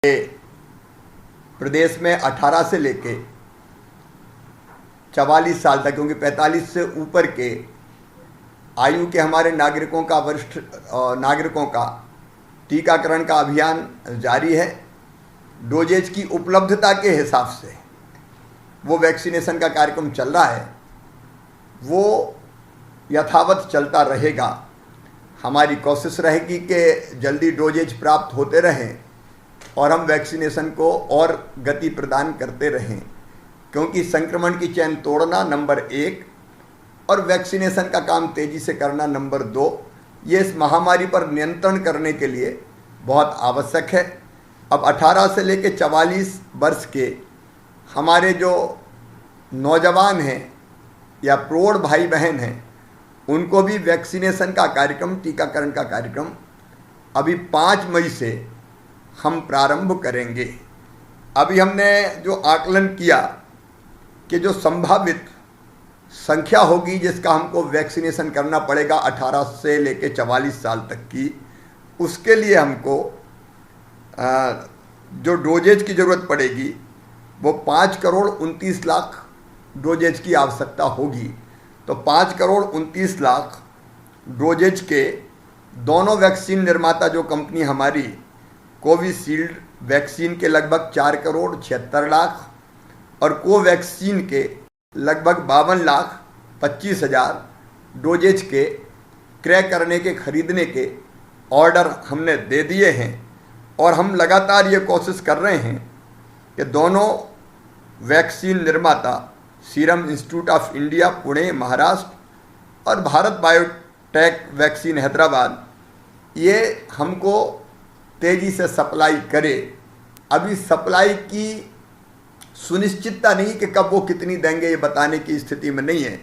प्रदेश में 18 से लेके 44 साल तक, क्योंकि 45 से ऊपर के आयु के हमारे नागरिकों का, वरिष्ठ नागरिकों का टीकाकरण का अभियान जारी है। डोजेज की उपलब्धता के हिसाब से वो वैक्सीनेशन का कार्यक्रम चल रहा है, वो यथावत चलता रहेगा। हमारी कोशिश रहेगी कि जल्दी डोजेज प्राप्त होते रहें और हम वैक्सीनेशन को और गति प्रदान करते रहें, क्योंकि संक्रमण की चेन तोड़ना नंबर 1 और वैक्सीनेशन का काम तेज़ी से करना नंबर 2, ये इस महामारी पर नियंत्रण करने के लिए बहुत आवश्यक है। अब 18 से लेकर 44 वर्ष के हमारे जो नौजवान हैं या प्रौढ़ भाई बहन हैं, उनको भी वैक्सीनेशन का कार्यक्रम, टीकाकरण का कार्यक्रम अभी 5 मई से हम प्रारंभ करेंगे। अभी हमने जो आकलन किया कि जो संभावित संख्या होगी जिसका हमको वैक्सीनेशन करना पड़ेगा 18 से लेकर 44 साल तक की, उसके लिए हमको जो डोजेज की ज़रूरत पड़ेगी वो 5 करोड़ 29 लाख डोजेज की आवश्यकता होगी। तो 5 करोड़ 29 लाख डोजेज के दोनों वैक्सीन निर्माता जो कंपनी हमारी कोविशील्ड वैक्सीन के लगभग 4 करोड़ 76 लाख और कोवैक्सीन के लगभग 52 लाख 25 हज़ार डोजेज के क्रय करने के, खरीदने के ऑर्डर हमने दे दिए हैं। और हम लगातार ये कोशिश कर रहे हैं कि दोनों वैक्सीन निर्माता serum institute of India Pune Maharashtra और भारत बायोटेक वैक्सीन हैदराबाद, ये हमको तेज़ी से सप्लाई करे। अभी सप्लाई की सुनिश्चितता नहीं कि कब वो कितनी देंगे, ये बताने की स्थिति में नहीं है,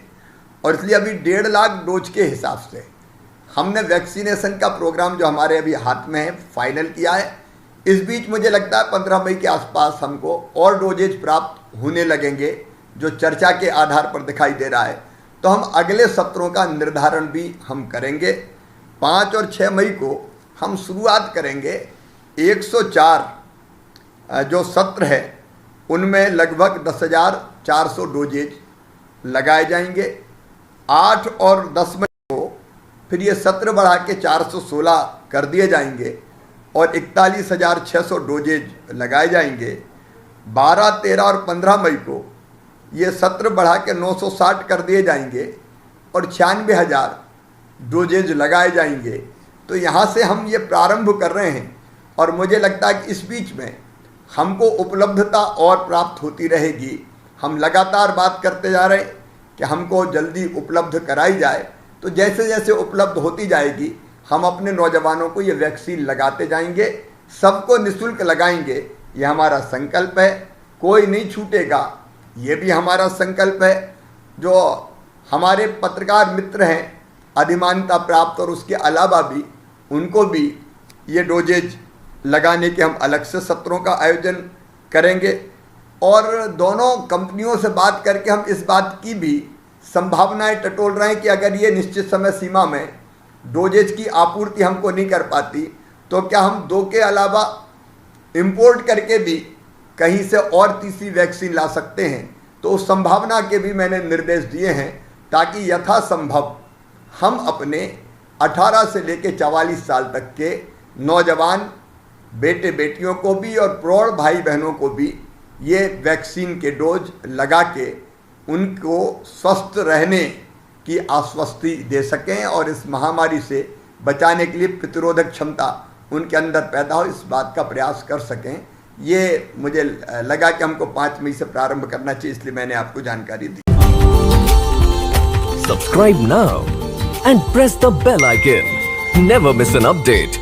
और इसलिए अभी 1.5 लाख डोज के हिसाब से हमने वैक्सीनेशन का प्रोग्राम जो हमारे अभी हाथ में है फाइनल किया है। इस बीच मुझे लगता है 15 मई के आसपास हमको और डोजेज प्राप्त होने लगेंगे, जो चर्चा के आधार पर दिखाई दे रहा है। तो हम अगले सत्रों का निर्धारण भी हम करेंगे। 5 और 6 मई को हम शुरुआत करेंगे। 104 जो सत्र है उनमें लगभग 10,400 डोजेज लगाए जाएंगे। 8 और 10 मई को फिर ये सत्र बढ़ा के 416 कर दिए जाएंगे और 41,600 डोजेज लगाए जाएंगे। 12, 13 और 15 मई को ये सत्र बढ़ा के 960 कर दिए जाएंगे और 96,000 डोजेज लगाए जाएंगे। तो यहाँ से हम ये प्रारंभ कर रहे हैं और मुझे लगता है कि इस बीच में हमको उपलब्धता और प्राप्त होती रहेगी। हम लगातार बात करते जा रहे हैं कि हमको जल्दी उपलब्ध कराई जाए, तो जैसे जैसे उपलब्ध होती जाएगी हम अपने नौजवानों को ये वैक्सीन लगाते जाएंगे, सबको निःशुल्क लगाएंगे। ये हमारा संकल्प है, कोई नहीं छूटेगा, ये भी हमारा संकल्प है। जो हमारे पत्रकार मित्र हैं अधिमान्यता प्राप्त और उसके अलावा भी, उनको भी ये डोजेज लगाने के हम अलग से सत्रों का आयोजन करेंगे। और दोनों कंपनियों से बात करके हम इस बात की भी संभावनाएं टटोल रहे हैं कि अगर ये निश्चित समय सीमा में डोजेज की आपूर्ति हमको नहीं कर पाती, तो क्या हम 2 के अलावा इंपोर्ट करके भी कहीं से और तीसरी वैक्सीन ला सकते हैं। तो उस संभावना के भी मैंने निर्देश दिए हैं, ताकि यथासंभव हम अपने 18 से लेकर 44 साल तक के नौजवान बेटे बेटियों को भी और प्रौढ़ भाई बहनों को भी ये वैक्सीन के डोज लगा के उनको स्वस्थ रहने की आश्वस्ति दे सकें और इस महामारी से बचाने के लिए प्रतिरोधक क्षमता उनके अंदर पैदा हो, इस बात का प्रयास कर सकें। ये मुझे लगा कि हमको 5 मई से प्रारंभ करना चाहिए, इसलिए मैंने आपको जानकारी दी। Subscribe now and press the bell icon. Never miss an update.